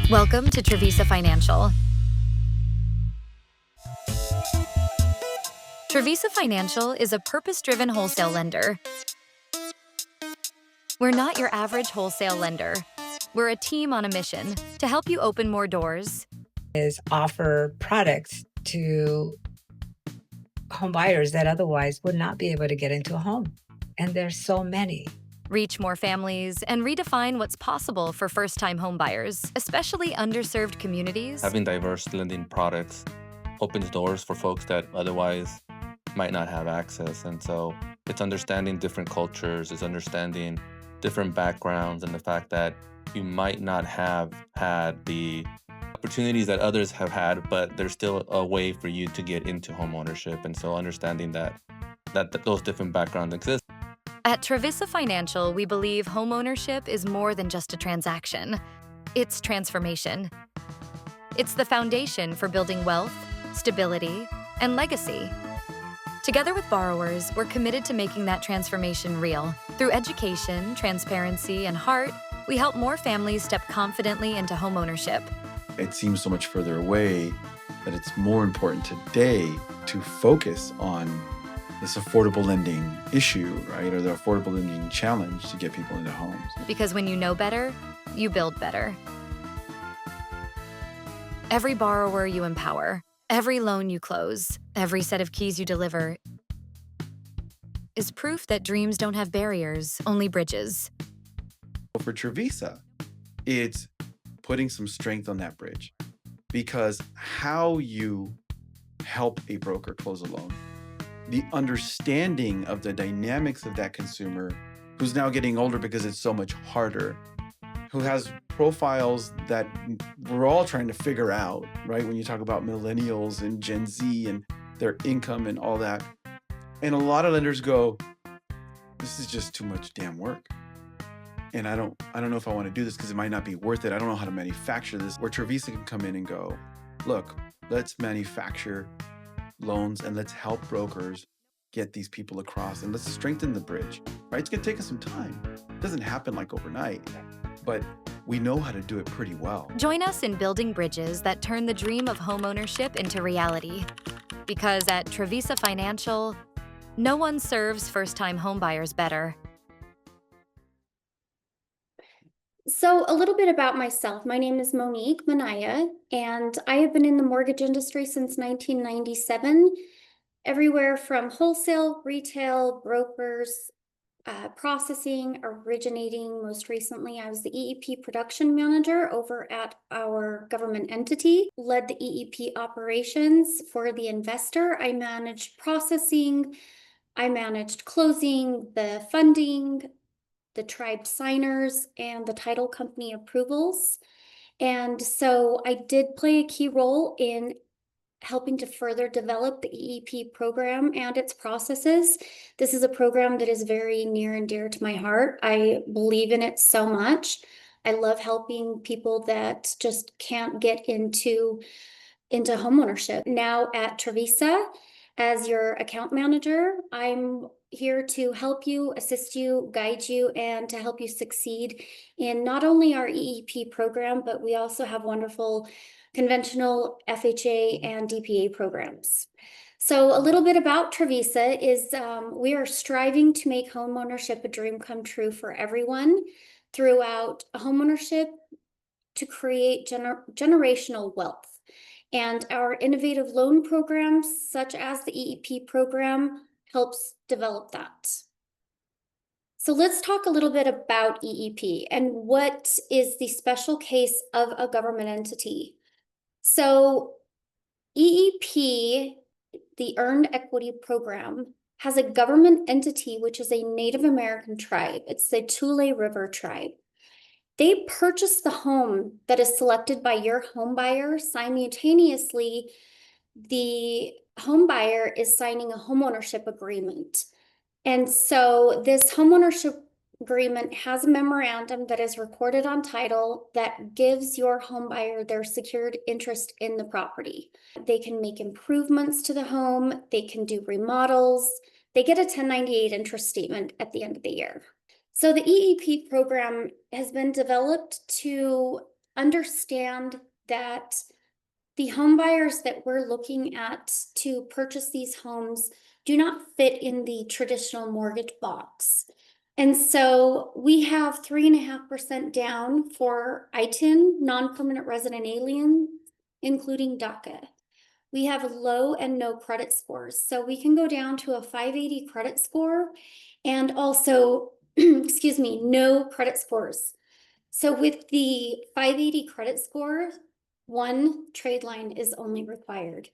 Welcome to Travisa Financial. Travisa Financial is a purpose-driven wholesale lender. We're not your average wholesale lender. We're a team on a mission to help you open more doors. Is offer products to home buyers that otherwise would not be able to get into a home. And there's so many. Reach more families and redefine what's possible for first-time homebuyers, especially underserved communities. Having diverse lending products opens doors for folks that otherwise might not have access. And so it's understanding different cultures, it's understanding different backgrounds, and the fact that you might not have had the opportunities that others have had, but there's still a way for you to get into homeownership. And so understanding that those different backgrounds exist. At Travisa Financial, we believe homeownership is more than just a transaction. It's transformation. It's the foundation for building wealth, stability, and legacy. Together with borrowers, we're committed to making that transformation real. Through education, transparency, and heart, we help more families step confidently into homeownership. It seems so much further away that it's more important today to focus on this affordable lending issue, right? Or the affordable lending challenge to get people into homes. Because when you know better, you build better. Every borrower you empower, every loan you close, every set of keys you deliver is proof that dreams don't have barriers, only bridges. For Travisa, it's putting some strength on that bridge, because how you help a broker close a loan, the understanding of the dynamics of that consumer who's now getting older because it's so much harder, who has profiles that we're all trying to figure out, right? When you talk about millennials and Gen Z and their income and all that. And a lot of lenders go, this is just too much damn work. And I don't know if I want to do this because it might not be worth it. I don't know how to manufacture this. Where Travisa can come in and go, look, let's manufacture loans and let's help brokers get these people across, and let's strengthen the bridge, right? It's going to take us some time. It doesn't happen like overnight, but we know how to do it pretty well. Join us in building bridges that turn the dream of homeownership into reality. Because at Travisa Financial, no one serves first-time homebuyers better. So a little bit about myself. My name is Monique Manaya, and I have been in the mortgage industry since 1997, everywhere from wholesale, retail, brokers, processing, originating. Most recently, I was the EEP production manager over at our government entity, led the EEP operations for the investor. I managed processing, I managed closing, the funding, the tribe signers, and the title company approvals. And so I did play a key role in helping to further develop the EEP program and its processes. This is a program that is very near and dear to my heart. I believe in it so much. I love helping people that just can't get into homeownership. Now at Travisa, as your account manager, I'm here to help you, assist you, guide you, and to help you succeed in not only our EEP program, but we also have wonderful conventional FHA and DPA programs. So a little bit about Travisa is we are striving to make homeownership a dream come true for everyone throughout homeownership to create generational wealth. And our innovative loan programs, such as the EEP program, helps develop that. So let's talk a little bit about EEP and what is the special case of a government entity. So EEP, the Earned Equity Program, has a government entity which is a Native American tribe. It's the Tule River tribe. They purchase the home that is selected by your home buyer. Simultaneously, the home buyer is signing a homeownership agreement. And so this homeownership agreement has a memorandum that is recorded on title that gives your home buyer their secured interest in the property. They can make improvements to the home. They can do remodels. They get a 1098 interest statement at the end of the year. So the EEP program has been developed to understand that the home buyers that we're looking at to purchase these homes do not fit in the traditional mortgage box. And so we have 3.5% down for ITIN, non-permanent resident alien, including DACA. We have low and no credit scores. So we can go down to a 580 credit score and also, excuse me, no credit scores. So with the 580 credit score, one trade line is only required.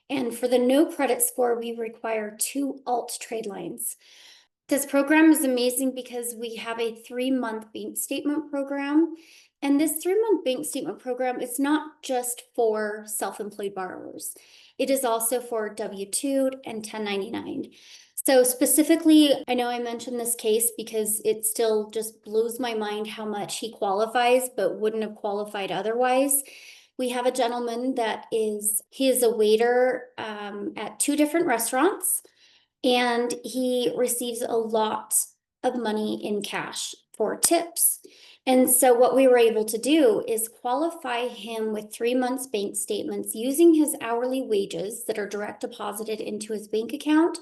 And for the no credit score, we require 2 alt trade lines. This program is amazing because we have a 3-month bank statement program. And this 3-month bank statement program is not just for self-employed borrowers. It is also for W-2 and 1099. So specifically, I know I mentioned this case because it still just blows my mind how much he qualifies, but wouldn't have qualified otherwise. We have a gentleman he is a waiter at 2 different restaurants. And he receives a lot of money in cash for tips. And so what we were able to do is qualify him with 3 months bank statements using his hourly wages that are direct deposited into his bank account,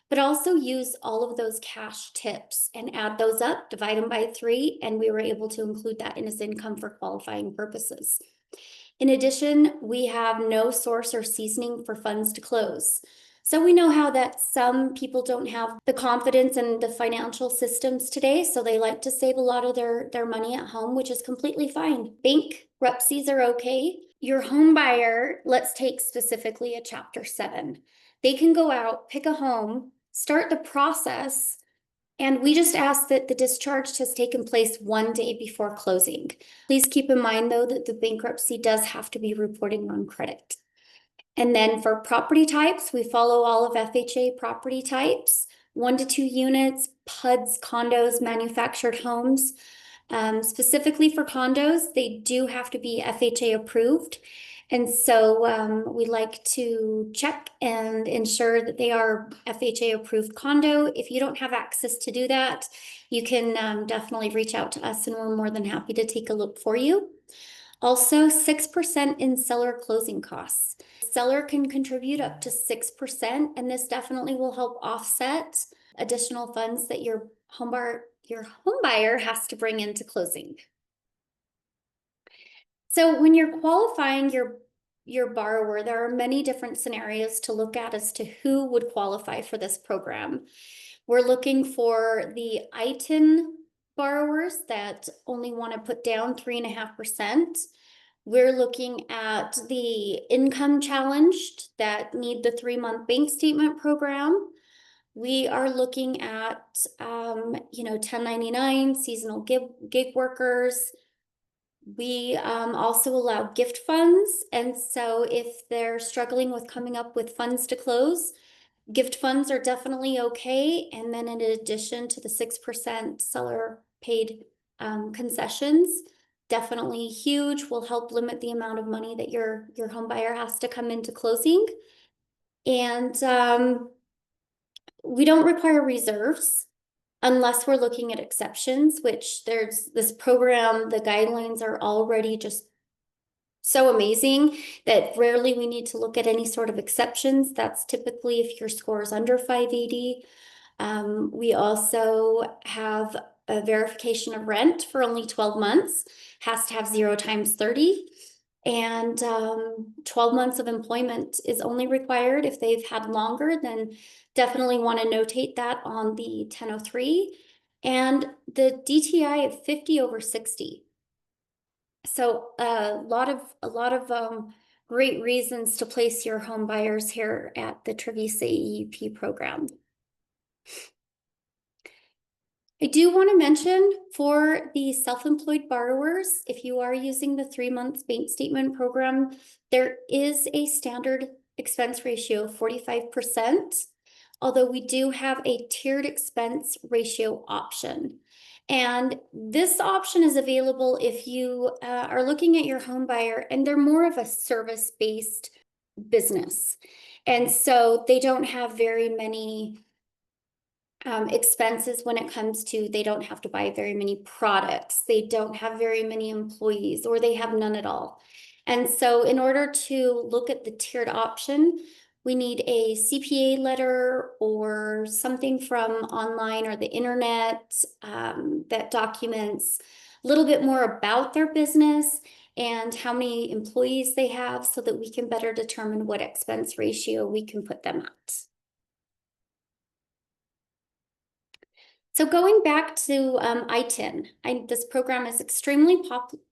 but also use all of those cash tips and add those up, divide them by 3, and we were able to include that in his income for qualifying purposes. In addition, we have no source or seasoning for funds to close. So we know how that some people don't have the confidence in the financial systems today, so they like to save a lot of their money at home, which is completely fine. Bankruptcies are okay. Your home buyer, let's take specifically a Chapter 7. They can go out, pick a home, start the process, and we just ask that the discharge has taken place 1 day before closing. Please keep in mind, though, that the bankruptcy does have to be reporting on credit. And then for property types, we follow all of FHA property types, 1 to 2 units, PUDs, condos, manufactured homes. Specifically for condos, they do have to be FHA approved. And so we like to check and ensure that they are FHA approved condo. If you don't have access to do that, you can definitely reach out to us and we're more than happy to take a look for you. Also, 6% in seller closing costs. Seller can contribute up to 6%, and this definitely will help offset additional funds that your home buyer has to bring into closing. So when you're qualifying your borrower, there are many different scenarios to look at as to who would qualify for this program. We're looking for the ITIN borrowers that only want to put down 3.5%. We're looking at the income challenged that need the 3-month bank statement program. We are looking at, 1099, seasonal gig workers. We also allow gift funds. And so if they're struggling with coming up with funds to close, gift funds are definitely okay. And then in addition to the 6% seller paid concessions, definitely huge, will help limit the amount of money that your home buyer has to come into closing. And we don't require reserves unless we're looking at exceptions, which there's this program, the guidelines are already just so amazing that rarely we need to look at any sort of exceptions. That's typically if your score is under 580. We also have a verification of rent for only 12 months, has to have 0 times 30. And 12 months of employment is only required. If they've had longer, then definitely want to notate that on the 1003. And the DTI of 50 over 60. So a lot of great reasons to place your home buyers here at the Travisa EEP program. I do want to mention for the self-employed borrowers, if you are using the 3 months bank statement program, there is a standard expense ratio of 45%, although we do have a tiered expense ratio option. And this option is available if you are looking at your home buyer and they're more of a service-based business. And so they don't have very many expenses when it comes to they don't have to buy very many products, they don't have very many employees, or they have none at all. And so in order to look at the tiered option, we need a CPA letter or something from online or the internet that documents a little bit more about their business and how many employees they have so that we can better determine what expense ratio we can put them at. So going back to ITIN, this program is extremely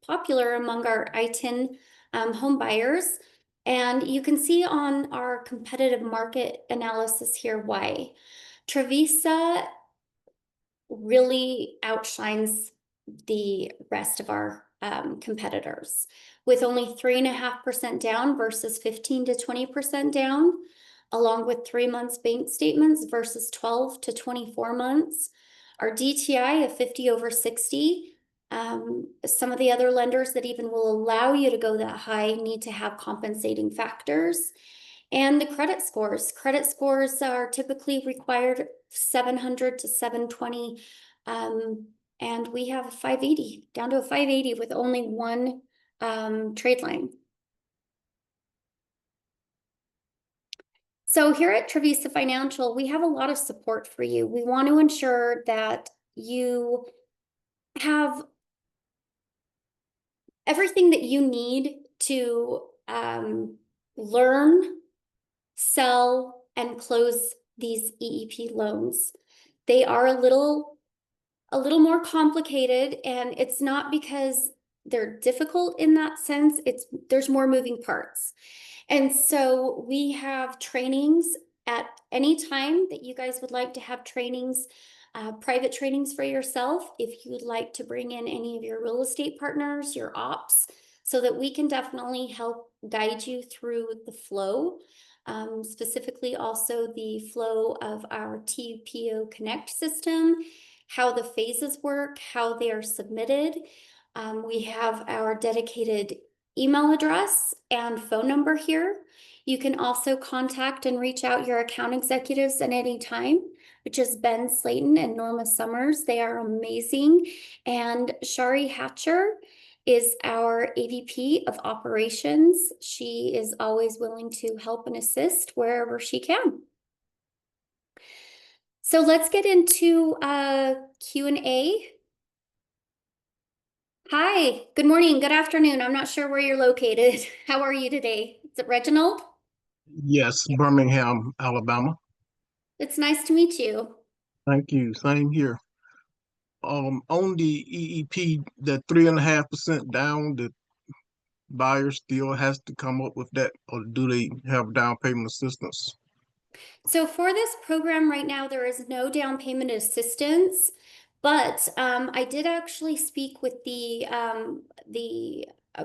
popular among our ITIN home buyers. And you can see on our competitive market analysis here why. Travisa really outshines the rest of our competitors with only 3.5% down versus 15 to 20% down, along with 3 months bank statements versus 12 to 24 months. Our DTI of 50 over 60. Some of the other lenders that even will allow you to go that high need to have compensating factors. And the credit scores. Credit scores are typically required 700 to 720. And we have a 580, down to a 580 with only one trade line. So here at Travisa Financial, we have a lot of support for you. We want to ensure that you have everything that you need to learn, sell, and close these EEP loans. They are a little more complicated, and it's not because they're difficult in that sense. There's more moving parts. And so we have trainings at any time that you guys would like to have trainings, private trainings for yourself. If you would like to bring in any of your real estate partners, your ops, so that we can definitely help guide you through the flow. Specifically also the flow of our TPO Connect system, how the phases work, how they are submitted. We have our dedicated email address and phone number here. You can also contact and reach out your account executives at any time, which is Ben Slayton and Norma Summers. They are amazing. And Shari Hatcher is our AVP of operations. She is always willing to help and assist wherever she can. So let's get into Q&A. Hi, good morning, good afternoon. I'm not sure where you're located. How are you today? Is it Reginald? Yes, Birmingham, Alabama. It's nice to meet you. Thank you. Same here. On the EEP, that 3.5% down, the buyer still has to come up with that, or do they have down payment assistance? So for this program right now, there is no down payment assistance, but I did actually speak with the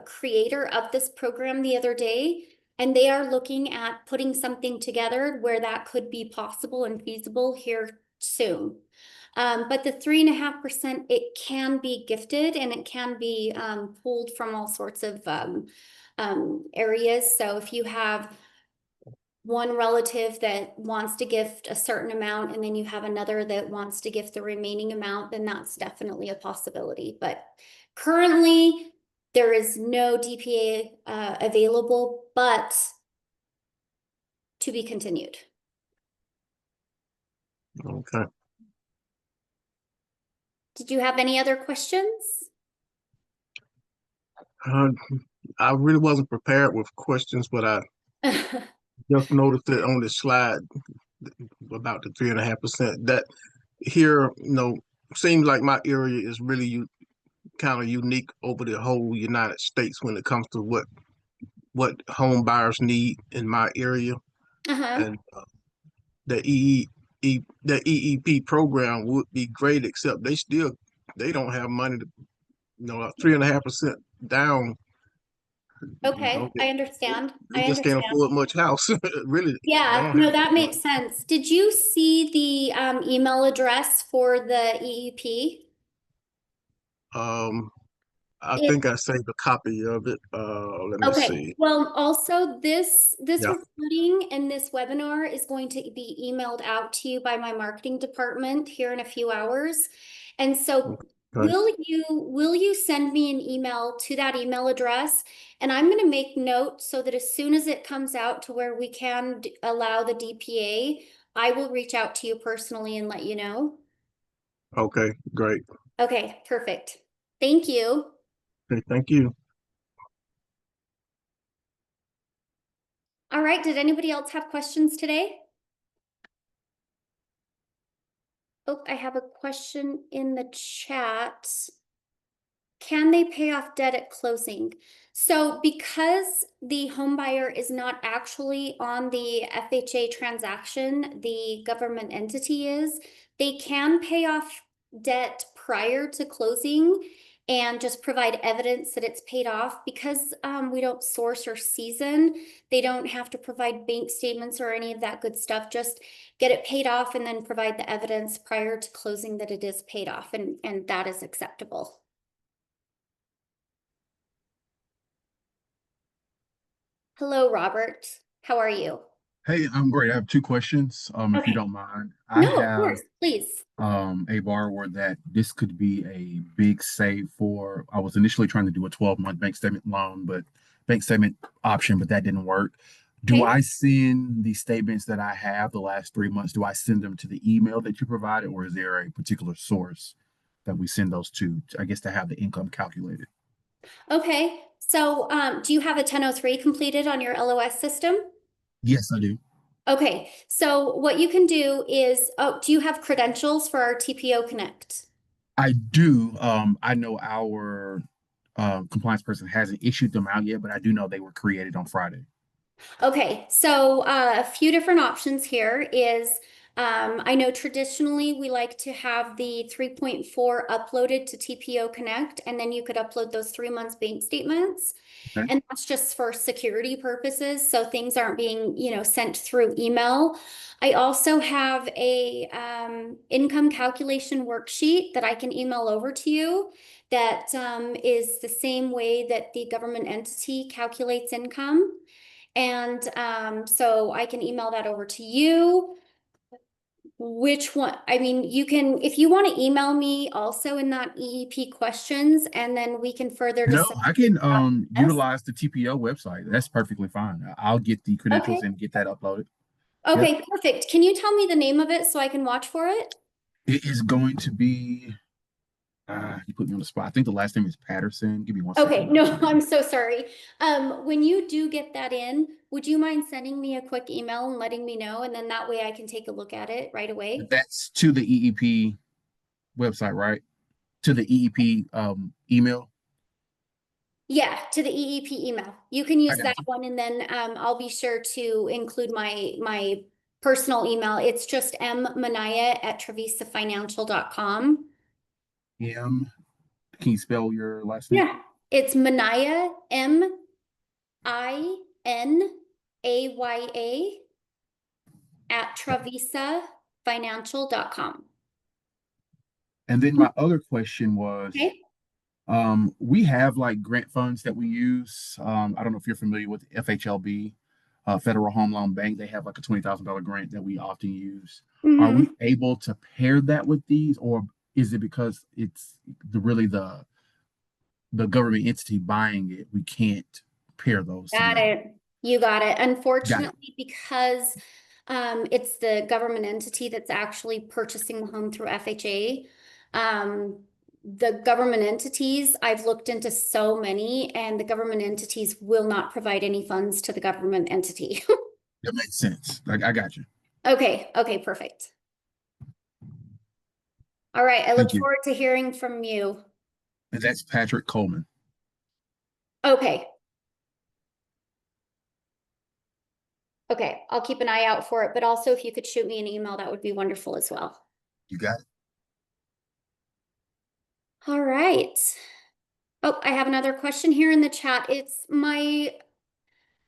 creator of this program the other day, and they are looking at putting something together where that could be possible and feasible here soon. But the 3.5%, it can be gifted and it can be pulled from all sorts of areas. So if you have one relative that wants to gift a certain amount and then you have another that wants to gift the remaining amount, then that's definitely a possibility. But currently there is no DPA available, but to be continued. Okay. Did you have any other questions? I really wasn't prepared with questions, but I just noticed it on the slide about the 3.5%. That here, seems like my area is really kind of unique over the whole United States when it comes to what home buyers need in my area. And the EEP program would be great, except they don't have money to, 3.5% down. Okay, I understand. They just can't afford much house. Really. Yeah, no, that makes sense. Did you see the email address for the EEP? I think I saved a copy of it. Let me Okay, see. well, also this Yeah. recording and this webinar is going to be emailed out to you by my marketing department here in a few hours. And so Okay. will you send me an email to that email address? And I'm going to make note so that as soon as it comes out to where we can allow the DPA, I will reach out to you personally and let you know. Okay, great. Okay, perfect. Thank you. Okay, thank you. All right, did anybody else have questions today? Oh, I have a question in the chat. Can they pay off debt at closing? So because the home buyer is not actually on the FHA transaction, the government entity is, they can pay off debt prior to closing and just provide evidence that it's paid off. Because we don't source or season, they don't have to provide bank statements or any of that good stuff. Just get it paid off and then provide the evidence prior to closing that it is paid off, and that is acceptable. Hello, Robert. How are you? Hey, I'm great. I have two questions, if you Okay. don't mind. I No, of have course, please. a borrower that this could be a big save for. I was initially trying to do a 12-month bank statement loan, but bank statement option, but that didn't work. Do Okay. I send the statements that I have the last 3 months, do I send them to the email that you provided, or is there a particular source that we send those to, I guess, to have the income calculated? Okay. So, do you have a 1003 completed on your LOS system? Yes, I do. Okay. So what you can do is, oh, do you have credentials for our TPO Connect? I do. I know our compliance person hasn't issued them out yet, but I do know they were created on Friday. Okay, so a few different options here is I know traditionally we like to have the 3.4 uploaded to TPO Connect, and then you could upload those 3 months bank statements. Okay. And that's just for security purposes, so things aren't being, sent through email. I also have a income calculation worksheet that I can email over to you that is the same way that the government entity calculates income. And so I can email that over to you. Which one? I mean, you can, if you want to email me also in that EEP questions, and then we can further No, discuss. I can Yes. utilize the TPO website. That's perfectly fine. I'll get the Okay. credentials and get that uploaded. Yep. Okay, perfect. Can you tell me the name of it so I can watch for it? It is going to be you put me on the spot. I think the last name is Patterson. Give me one Okay, second. no, I'm so sorry. When you do get that in, would you mind sending me a quick email and letting me know? And then that way I can take a look at it right away. That's to the EEP website, right? To the EEP email. Yeah, to the EEP email. You can I use that got you. one, and then I'll be sure to include my personal email. It's just mmanaya@travisafinancial.com. M. Can you spell your last name? Yeah, it's Manaya, MINAYA at travisafinancial.com. And then my other question was, Okay. we have like grant funds that we use. I don't know if you're familiar with FHLB, Federal Home Loan Bank. They have like a $20,000 grant that we often use. Are Mm-hmm. we able to pair that with these, or is it because it's the government entity buying it, we can't pair those Got together? it. You got it. Got it. Unfortunately, because it's the government entity that's actually purchasing the home through FHA. The government entities, I've looked into so many, and the government entities will not provide any funds to the government entity. That makes sense. I got you. Okay, okay, perfect. All right, I look Thank you. forward to hearing from you. And that's Patrick Coleman. Okay. Okay, I'll keep an eye out for it, but also if you could shoot me an email, that would be wonderful as well. You got it. All right. Oh, I have another question here in the chat. It's my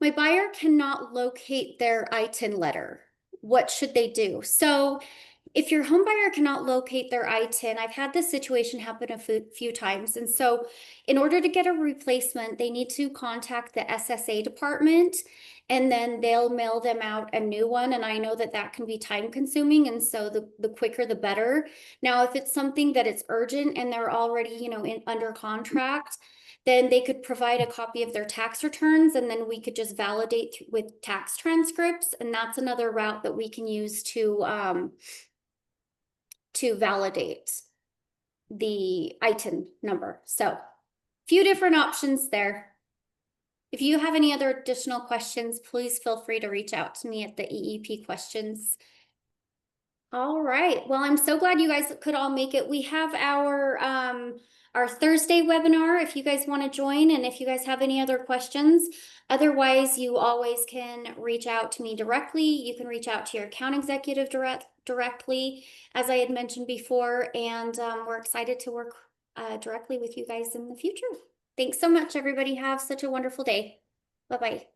buyer cannot locate their ITIN letter. What should they do? So If your home buyer cannot locate their ITIN, I've had this situation happen a few times. And so in order to get a replacement, they need to contact the SSA department, and then they'll mail them out a new one. And I know that that can be time consuming. And so the quicker, the better. Now, if it's something that it's urgent and they're already, you know, under contract, then they could provide a copy of their tax returns, and then we could just validate with tax transcripts. And that's another route that we can use to validate the ITIN number. So a few different options there. If you have any other additional questions, please feel free to reach out to me at the EEP questions. All right. Well, I'm so glad you guys could all make it. We have our Thursday webinar if you guys want to join, and if you guys have any other questions. Otherwise, you always can reach out to me directly. You can reach out to your account executive directly, as I had mentioned before, and we're excited to work directly with you guys in the future. Thanks so much, everybody. Have such a wonderful day. Bye-bye.